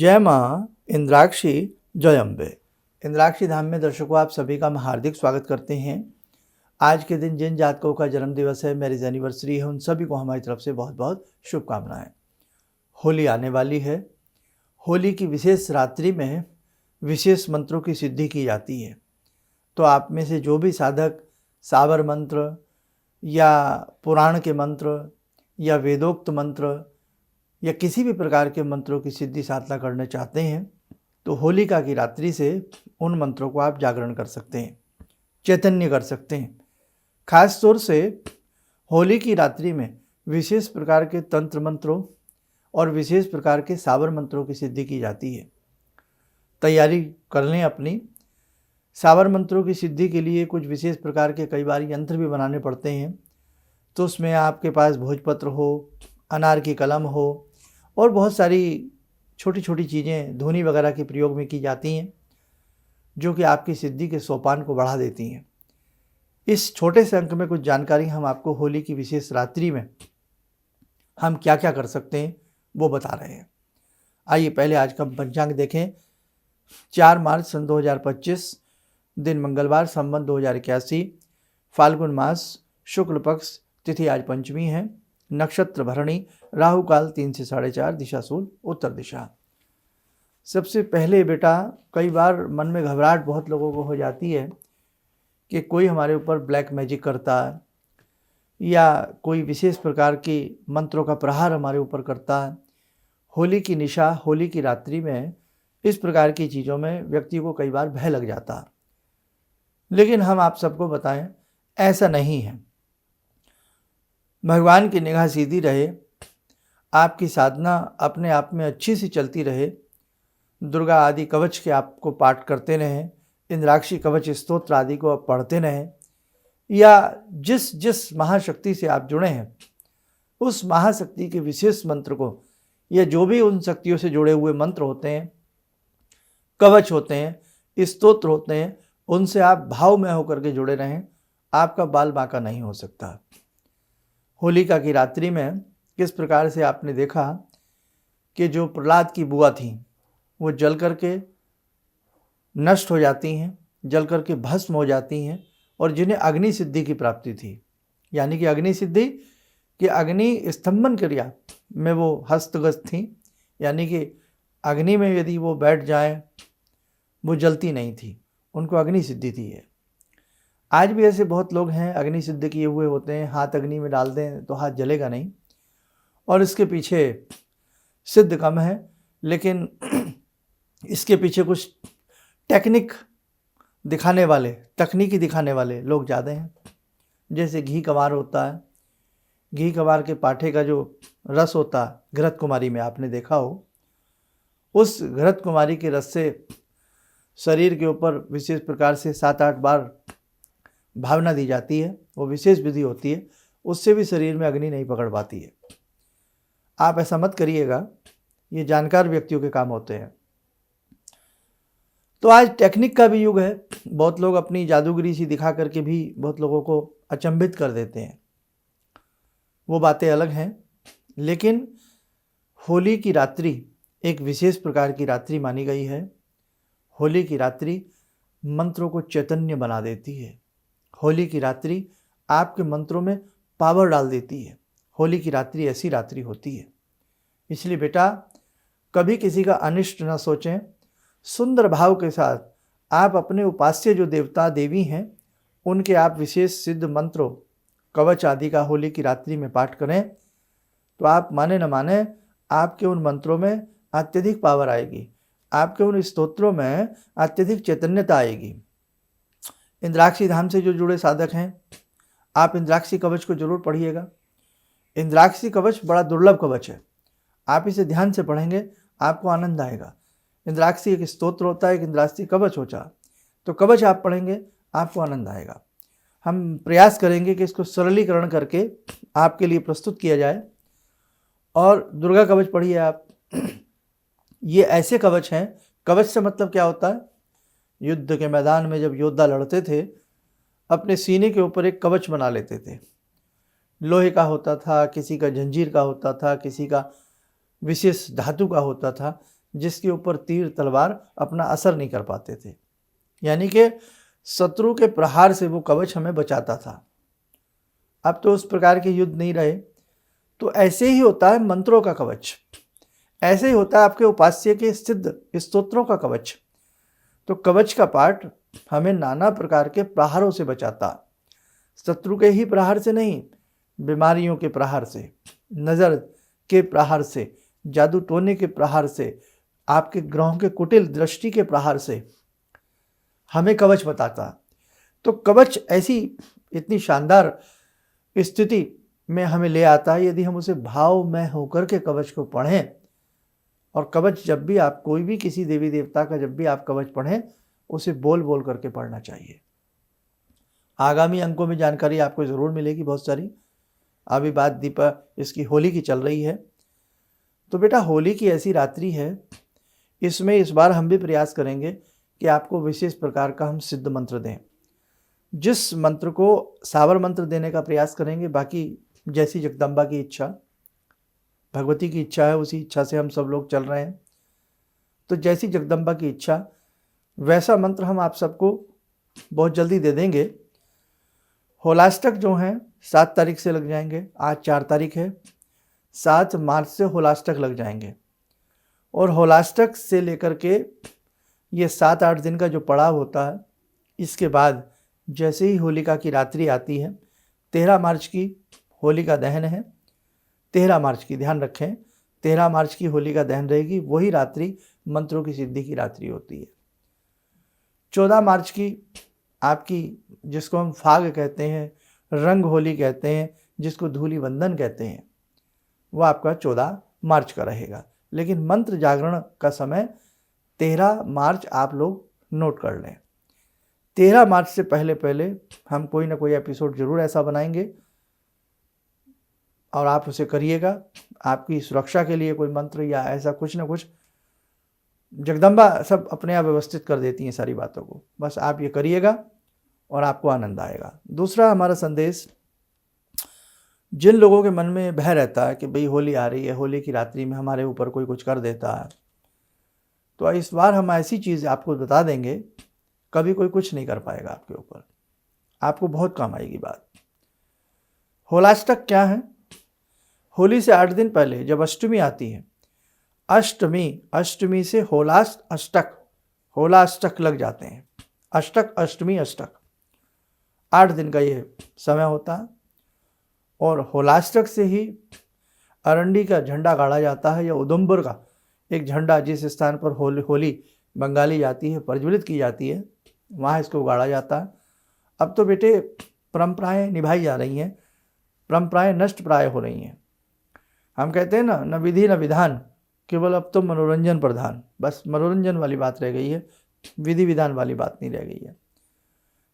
जय माँ इंद्राक्षी जय अम्बे। इंद्राक्षी धाम में दर्शकों आप सभी का मैं हार्दिक स्वागत करते हैं। आज के दिन जिन जातकों का जन्म दिवस है, मैरिज एनिवर्सरी है, उन सभी को हमारी तरफ से बहुत बहुत शुभकामनाएं। होली आने वाली है। होली की विशेष रात्रि में विशेष मंत्रों की सिद्धि की जाती है। तो आप में से जो भी साधक सावर मंत्र या पुराण के मंत्र या वेदोक्त मंत्र या किसी भी प्रकार के मंत्रों की सिद्धि साधना करना चाहते हैं तो होलिका की रात्रि से उन मंत्रों को आप जागरण कर सकते हैं, चैतन्य कर सकते हैं। खास तौर से होली की रात्रि में विशेष प्रकार के तंत्र मंत्रों और विशेष प्रकार के सावर मंत्रों की सिद्धि की जाती है। तैयारी कर लें अपनी। सावर मंत्रों की सिद्धि के लिए कुछ विशेष प्रकार के कई बार यंत्र भी बनाने पड़ते हैं। तो उसमें आपके पास भोजपत्र हो, अनार की कलम हो और बहुत सारी छोटी छोटी चीज़ें धूनी वगैरह के प्रयोग में की जाती हैं, जो कि आपकी सिद्धि के सोपान को बढ़ा देती हैं। इस छोटे से अंक में कुछ जानकारी हम आपको होली की विशेष रात्रि में हम क्या क्या कर सकते हैं वो बता रहे हैं। आइए पहले आज का पंचांग देखें। 4 मार्च सन 2025, दिन मंगलवार, संवत 2081, फाल्गुन मास, शुक्ल पक्ष, तिथि आज पंचमी है, नक्षत्र भरणी, राहु काल 3 से 4:30, दिशा सूल उत्तर दिशा। सबसे पहले बेटा, कई बार मन में घबराहट बहुत लोगों को हो जाती है कि कोई हमारे ऊपर ब्लैक मैजिक करता है या कोई विशेष प्रकार की मंत्रों का प्रहार हमारे ऊपर करता है। होली की निशा, होली की रात्रि में इस प्रकार की चीज़ों में व्यक्ति को कई बार भय लग जाता है, लेकिन हम आप सबको बताएं ऐसा नहीं है। भगवान की निगाह सीधी रहे, आपकी साधना अपने आप में अच्छी सी चलती रहे, दुर्गा आदि कवच के आपको पाठ करते रहें, इंद्राक्षी कवच स्तोत्र आदि को आप पढ़ते रहें, या जिस जिस महाशक्ति से आप जुड़े हैं उस महाशक्ति के विशेष मंत्र को, या जो भी उन शक्तियों से जुड़े हुए मंत्र होते हैं, कवच होते हैं, स्तोत्र होते हैं, उनसे आप भावमय होकर के जुड़े रहें। आपका बाल बांका नहीं हो सकता। होलिका की रात्रि में किस प्रकार से आपने देखा कि जो प्रहलाद की बुआ थी वो जल करके नष्ट हो जाती हैं, जल करके भस्म हो जाती हैं, और जिन्हें अग्नि सिद्धि की प्राप्ति थी, यानी कि अग्नि सिद्धि कि अग्नि स्तंभन क्रिया में वो हस्तगत थी, यानी कि अग्नि में यदि वो बैठ जाएं वो जलती नहीं थी, उनको अग्नि सिद्धि थी है। आज भी ऐसे बहुत लोग हैं अग्नि सिद्ध किए हुए होते हैं, हाथ अग्नि में डाल दें तो हाथ जलेगा नहीं, और इसके पीछे सिद्ध कम है, लेकिन इसके पीछे कुछ तकनीकी दिखाने वाले लोग ज़्यादा हैं। जैसे घी कवार होता है, घी कवार के पाठे का जो रस होता है, घृत कुमारी में आपने देखा हो, उस घृत कुमारी के रस से शरीर के ऊपर विशेष प्रकार से 7-8 बार भावना दी जाती है। वो विशेष विधि होती है, उससे भी शरीर में अग्नि नहीं पकड़ पाती है। आप ऐसा मत करिएगा, ये जानकार व्यक्तियों के काम होते हैं। तो आज टेक्निक का भी युग है। बहुत लोग अपनी जादूगरी सी दिखा करके भी बहुत लोगों को अचंभित कर देते हैं, वो बातें अलग हैं। लेकिन होली की रात्रि एक विशेष प्रकार की रात्रि मानी गई है। होली की रात्रि मंत्रों को चैतन्य बना देती है। होली की रात्रि आपके मंत्रों में पावर डाल देती है। होली की रात्रि ऐसी रात्रि होती है। इसलिए बेटा, कभी किसी का अनिष्ट न सोचें। सुंदर भाव के साथ आप अपने उपास्य जो देवता देवी हैं उनके आप विशेष सिद्ध मंत्रों, कवच आदि का होली की रात्रि में पाठ करें तो आप माने न माने, आपके उन मंत्रों में अत्यधिक पावर आएगी, आपके उन स्तोत्रों में अत्यधिक चैतन्यता आएगी। इंद्राक्षी धाम से जो जुड़े साधक हैं, आप इंद्राक्षी कवच को जरूर पढ़िएगा। इंद्राक्षी कवच बड़ा दुर्लभ कवच है, आप इसे ध्यान से पढ़ेंगे, आपको आनंद आएगा। इंद्राक्षी एक स्तोत्र होता है, एक इंद्राक्षी कवच होता है, तो कवच आप पढ़ेंगे, आपको आनंद आएगा। हम प्रयास करेंगे कि इसको सरलीकरण करके आपके लिए प्रस्तुत किया जाए। और दुर्गा कवच पढ़िए आप। ये ऐसे कवच हैं, कवच से मतलब क्या होता है, युद्ध के मैदान में जब योद्धा लड़ते थे, अपने सीने के ऊपर एक कवच बना लेते थे। लोहे का होता था, किसी का जंजीर का होता था, किसी का विशेष धातु का होता था, जिसके ऊपर तीर तलवार अपना असर नहीं कर पाते थे। यानी कि शत्रु के प्रहार से वो कवच हमें बचाता था। अब तो उस प्रकार के युद्ध नहीं रहे। तो ऐसे ही होता है मंत्रों का कवच, ऐसे ही होता है आपके उपास्य के सिद्ध स्तोत्रों का कवच। तो कवच का पाठ हमें नाना प्रकार के प्रहारों से बचाता, शत्रु के ही प्रहार से नहीं, बीमारियों के प्रहार से, नज़र के प्रहार से, जादू टोने के प्रहार से, आपके ग्रहों के कुटिल दृष्टि के प्रहार से हमें कवच बताता। तो कवच ऐसी इतनी शानदार स्थिति में हमें ले आता है यदि हम उसे भाव में होकर के कवच को पढ़ें। और कवच जब भी आप कोई भी किसी देवी देवता का जब भी आप कवच पढ़ें, उसे बोल बोल करके पढ़ना चाहिए। आगामी अंकों में जानकारी आपको ज़रूर मिलेगी बहुत सारी। अभी बात दीपा इसकी होली की चल रही है। तो बेटा होली की ऐसी रात्रि है, इसमें इस बार हम भी प्रयास करेंगे कि आपको विशेष प्रकार का हम सिद्ध मंत्र दें। जिस मंत्र को सावर मंत्र देने का प्रयास करेंगे, बाकी जैसी जगदम्बा की इच्छा, भगवती की इच्छा है, उसी इच्छा से हम सब लोग चल रहे हैं। तो जैसी जगदम्बा की इच्छा वैसा मंत्र हम आप सबको बहुत जल्दी दे देंगे। होलाष्टक जो हैं 7 तारीख से लग जाएंगे, आज 4 तारीख है, 7 मार्च से होलाष्टक लग जाएंगे। और होलाष्टक से लेकर के ये 7-8 दिन का जो पड़ाव होता है, इसके बाद जैसे ही होलिका की रात्रि आती है, 13 मार्च की होलिका दहन है, 13 मार्च की, ध्यान रखें 13 मार्च की होलिका दहन रहेगी। वही रात्रि मंत्रों की सिद्धि की रात्रि होती है। 14 मार्च की आपकी, जिसको हम फाग कहते हैं, रंग होली कहते हैं, जिसको धूली वंदन कहते हैं, वह आपका 14 मार्च का रहेगा। लेकिन मंत्र जागरण का समय 13 मार्च आप लोग नोट कर लें। 13 मार्च से पहले पहले हम कोई ना कोई एपिसोड जरूर ऐसा बनाएंगे और आप उसे करिएगा। आपकी सुरक्षा के लिए कोई मंत्र या ऐसा कुछ ना कुछ, जगदम्बा सब अपने आप व्यवस्थित कर देती हैं सारी बातों को। बस आप ये करिएगा और आपको आनंद आएगा। दूसरा हमारा संदेश, जिन लोगों के मन में भय रहता है कि भाई होली आ रही है, होली की रात्रि में हमारे ऊपर कोई कुछ कर देता है, तो इस बार हम ऐसी चीज़ आपको बता देंगे, कभी कोई कुछ नहीं कर पाएगा आपके ऊपर, आपको बहुत काम आएगी बात। होलाष्टक क्या है? होली से 8 दिन पहले जब अष्टमी आती है, अष्टमी से होलाष्टक लग जाते हैं। अष्टक, अष्टमी, अष्टक, 8 दिन का ये समय होता है। और होलाष्टक से ही अरंडी का झंडा गाड़ा जाता है, या उधमपुर का एक झंडा जिस स्थान पर होली बंगाली जाती है, प्रज्वलित की जाती है, वहाँ इसको गाड़ा जाता है। अब तो बेटे परंपराएं निभाई जा रही हैं, परंपराएं नष्ट प्राय हो रही हैं। हम कहते हैं ना, न विधि न विधान, केवल अब तो मनोरंजन प्रधान। बस मनोरंजन वाली बात रह गई है, विधि विधान वाली बात नहीं रह गई है।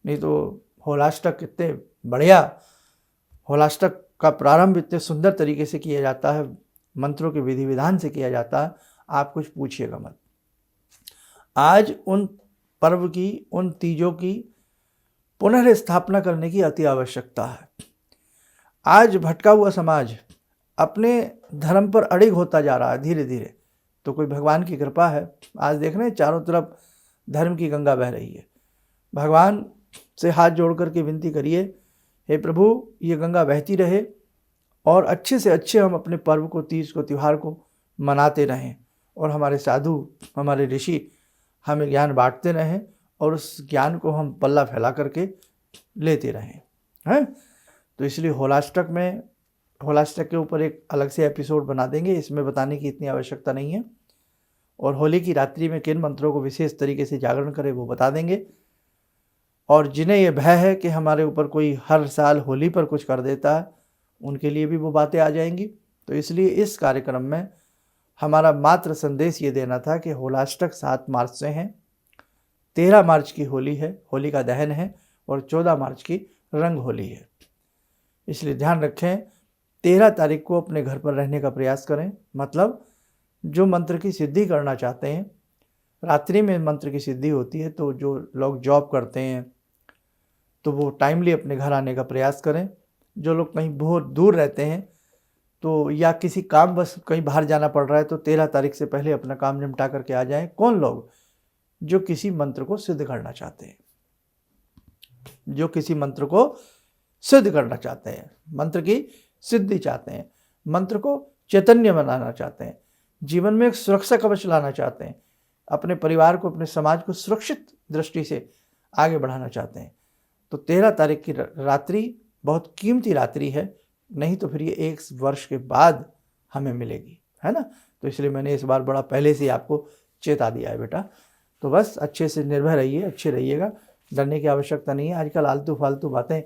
नहीं तो होलाष्टक कितने बढ़िया, होलाष्टक का प्रारंभ इतने सुंदर तरीके से किया जाता है, मंत्रों के विधि विधान से किया जाता है, आप कुछ पूछिएगा मत। आज उन पर्व की, उन तीजों की पुनर्स्थापना करने की अति आवश्यकता है। आज भटका हुआ समाज अपने धर्म पर अड़िग होता जा रहा है धीरे धीरे। तो कोई भगवान की कृपा है, आज देख रहे हैं चारों तरफ धर्म की गंगा बह रही है। भगवान से हाथ जोड़ करके विनती करिए, हे प्रभु ये गंगा बहती रहे और अच्छे से अच्छे हम अपने पर्व को, तीज को, त्यौहार को मनाते रहें, और हमारे साधु, हमारे ऋषि हमें ज्ञान बांटते रहें, और उस ज्ञान को हम पल्ला फैला करके लेते रहें, हैं। तो इसलिए होलाष्टक के ऊपर एक अलग से एपिसोड बना देंगे, इसमें बताने की इतनी आवश्यकता नहीं है। और होली की रात्रि में किन मंत्रों को विशेष तरीके से जागरण करें वो बता देंगे। और जिन्हें ये भय है कि हमारे ऊपर कोई हर साल होली पर कुछ कर देता है, उनके लिए भी वो बातें आ जाएंगी। तो इसलिए इस कार्यक्रम में हमारा मात्र संदेश ये देना था कि होलाष्टक 7 मार्च से हैं, 13 मार्च की होली है, होली का दहन है, और 14 मार्च की रंग होली है। इसलिए ध्यान रखें, 13 तारीख को अपने घर पर रहने का प्रयास करें। मतलब जो मंत्र की सिद्धि करना चाहते हैं, रात्रि में मंत्र की सिद्धि होती है, तो जो लोग जॉब करते हैं तो वो टाइमली अपने घर आने का प्रयास करें। जो लोग कहीं बहुत दूर रहते हैं तो या किसी काम बस कहीं बाहर जाना पड़ रहा है तो 13 तारीख से पहले अपना काम निपटा करके आ जाएं। कौन लोग? जो किसी मंत्र को सिद्ध करना चाहते हैं, जो किसी मंत्र को सिद्ध करना चाहते हैं, मंत्र की सिद्धि चाहते हैं, मंत्र को चैतन्य बनाना चाहते हैं, जीवन में एक सुरक्षा कवच लाना चाहते हैं, अपने परिवार को, अपने समाज को सुरक्षित दृष्टि से आगे बढ़ाना चाहते हैं। तो 13 तारीख की रात्रि बहुत कीमती रात्रि है, नहीं तो फिर ये 1 वर्ष के बाद हमें मिलेगी, है ना। तो इसलिए मैंने इस बार बड़ा पहले से आपको चेता दिया है बेटा। तो बस अच्छे से निर्भय रहिए, अच्छे रहिएगा, डरने की आवश्यकता नहीं है। आजकल आलतू फालतू बातें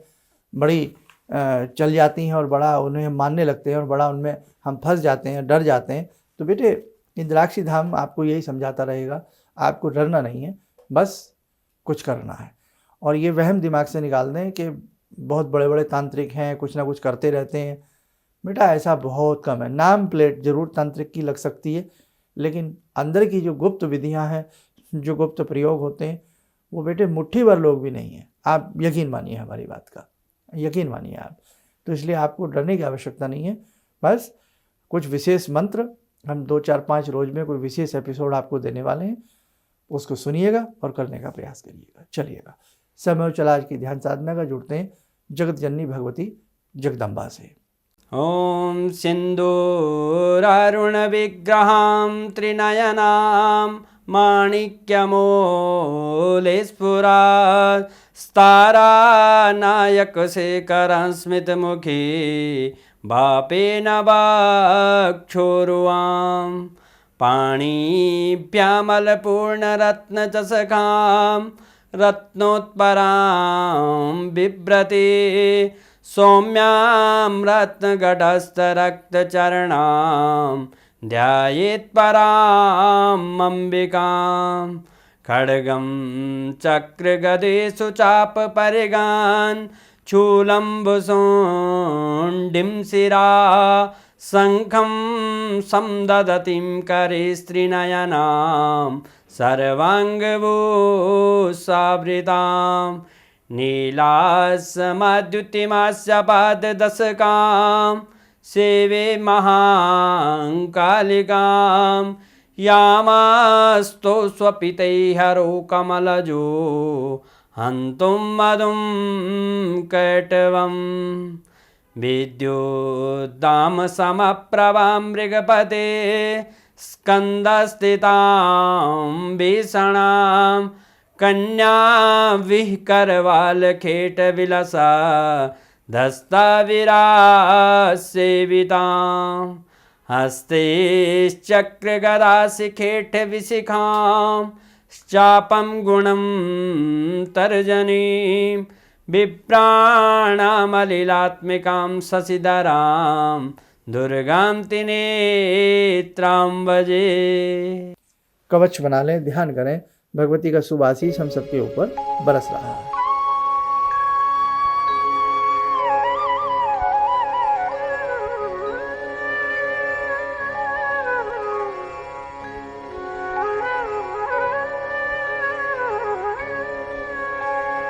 बड़ी चल जाती हैं और बड़ा उन्हें मानने लगते हैं और बड़ा उनमें हम फंस जाते हैं, डर जाते हैं। तो बेटे इंद्राक्षी धाम आपको यही समझाता रहेगा, आपको डरना नहीं है, बस कुछ करना है। और ये वहम दिमाग से निकाल दें कि बहुत बड़े बड़े तांत्रिक हैं, कुछ ना कुछ करते रहते हैं। बेटा ऐसा बहुत कम है। नाम प्लेट जरूर तांत्रिक की लग सकती है, लेकिन अंदर की जो गुप्त विधियां हैं, जो गुप्त प्रयोग होते हैं, वो बेटे मुट्ठी भर लोग भी नहीं हैं। आप यकीन मानिए हमारी बात का, यकीन मानिए आप। तो इसलिए आपको डरने की आवश्यकता नहीं है। बस कुछ विशेष मंत्र हम 2, 4, 5 रोज में कोई विशेष एपिसोड आपको देने वाले हैं, उसको सुनिएगा और करने का प्रयास करिएगा। चलिएगा, समय चला आज की ध्यान साधना का। जुड़ते हैं जगत जननी भगवती जगदम्बा से। ॐ सिन्दूरारुण विग्रहां त्रिनयनां माणिक्यमूले स्फुरात् स्तारानायकशेखरं स्मितमुखी भापेन वक्षोरुवां पाणिभ्यामलपूर्णरत्नचषकां रत्नोत्परां बिभ्रति सौम्यां रत्नघटस्थरक्तचरणां ध्यायेत्परां अम्बिकां खड्गं चक्रगदेषु चापपरिगान् शूलम्बुशुण्डिं शिरा शङ्खं संदधतीं करे स्त्रीनयनां सर्वाङ्गभूषावृतां नीलासमद्युतिमास्य पाददशकां सेवे महाकालिकां यामास्तो स्वपितैहरो कमलजो हन्तुं मधुं कैटवं विद्युद्दामसमप्रभां मृगपते स्कन्दस्थितां भीषणां कन्या विहकरवालखेटविलसा धस्ताविरासेवितां हस्तैश्चक्रगदाशिखेटविशिखां चापं गुणं तर्जनीं विप्राणामलिलात्मिकां शशिधरां दुर्गां त्रिनेत्रां भजे। कवच बना लें, ध्यान करें, भगवती का शुभ आशीष हम सबके ऊपर बरस रहा है।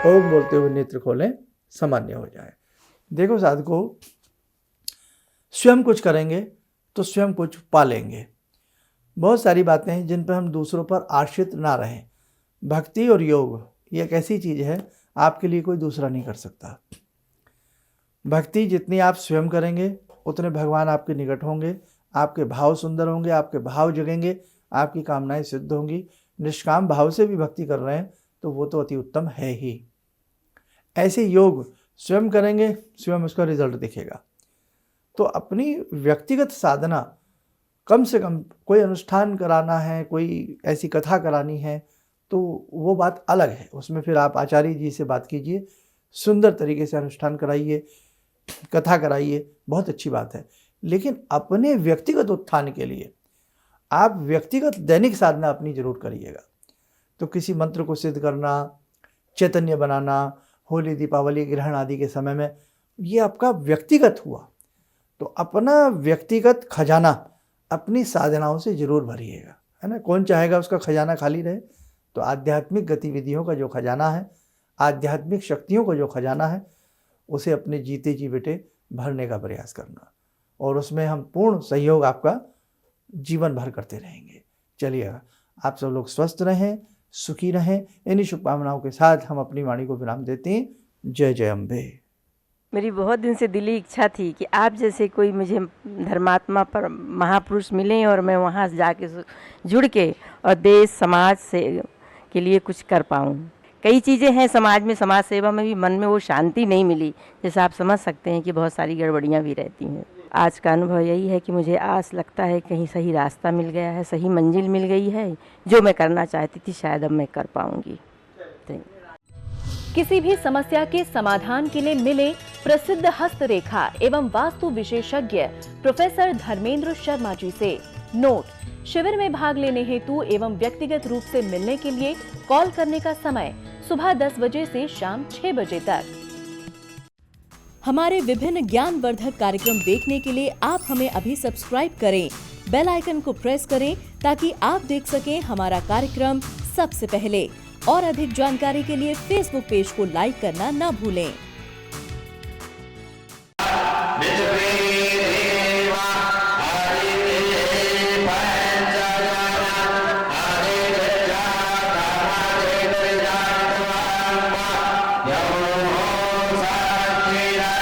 ओम बोलते हुए नेत्र खोलें, सामान्य हो जाए। देखो साधको, स्वयं कुछ करेंगे तो स्वयं कुछ पालेंगे। बहुत सारी बातें हैं जिन पर हम दूसरों पर आश्रित ना रहें। भक्ति और योग ये एक ऐसी चीज़ है, आपके लिए कोई दूसरा नहीं कर सकता। भक्ति जितनी आप स्वयं करेंगे उतने भगवान आपके निकट होंगे, आपके भाव सुंदर होंगे, आपके भाव जगेंगे, आपकी कामनाएं सिद्ध होंगी। निष्काम भाव से भी भक्ति कर रहे हैं तो वो तो अति उत्तम है ही। ऐसे योग स्वयं करेंगे, स्वयं उसका रिजल्ट दिखेगा। तो अपनी व्यक्तिगत साधना, कम से कम कोई अनुष्ठान कराना है, कोई ऐसी कथा करानी है तो वो बात अलग है। उसमें फिर आप आचार्य जी से बात कीजिए, सुंदर तरीके से अनुष्ठान कराइए, कथा कराइए, बहुत अच्छी बात है। लेकिन अपने व्यक्तिगत उत्थान के लिए आप व्यक्तिगत दैनिक साधना अपनी जरूर करिएगा। तो किसी मंत्र को सिद्ध करना, चैतन्य बनाना, होली, दीपावली, ग्रहण आदि के समय में, ये आपका व्यक्तिगत हुआ। तो अपना व्यक्तिगत खजाना अपनी साधनाओं से जरूर भरिएगा, है ना। कौन चाहेगा उसका खजाना खाली रहे। तो आध्यात्मिक गतिविधियों का जो खजाना है, आध्यात्मिक शक्तियों का जो खजाना है, उसे अपने जीते जी बेटे भरने का प्रयास करना। और उसमें हम पूर्ण सहयोग आपका जीवन भर करते रहेंगे। चलिए, आप सब लोग स्वस्थ रहें, सुखी रहें। इन्हीं शुभकामनाओं के साथ हम अपनी वाणी को विराम देते हैं। जय जय अम्बे। मेरी बहुत दिन से दिली इच्छा थी कि आप जैसे कोई मुझे धर्मात्मा पर महापुरुष मिलें और मैं वहाँ जाके जुड़ के और देश समाज से के लिए कुछ कर पाऊँ। कई चीज़ें हैं समाज में, समाज सेवा में भी मन में वो शांति नहीं मिली, जैसे आप समझ सकते हैं कि बहुत सारी गड़बड़ियाँ भी रहती हैं। आज का अनुभव यही है कि मुझे आस लगता है कहीं सही रास्ता मिल गया है, सही मंजिल मिल गई है। जो मैं करना चाहती थी शायद अब मैं कर पाऊँगी। किसी भी समस्या के समाधान के लिए मिले प्रसिद्ध हस्तरेखा एवं वास्तु विशेषज्ञ प्रोफेसर धर्मेंद्र शर्मा जी से। नोट: शिविर में भाग लेने हेतु एवं व्यक्तिगत रूप से मिलने के लिए कॉल करने का समय सुबह 10 बजे से शाम 6 बजे तक। हमारे विभिन्न ज्ञानवर्धक कार्यक्रम देखने के लिए आप हमें अभी सब्सक्राइब करें, बेल आइकन को प्रेस करें ताकि आप देख सकें हमारा कार्यक्रम सबसे पहले। और अधिक जानकारी के लिए फेसबुक पेज को लाइक करना न भूलें।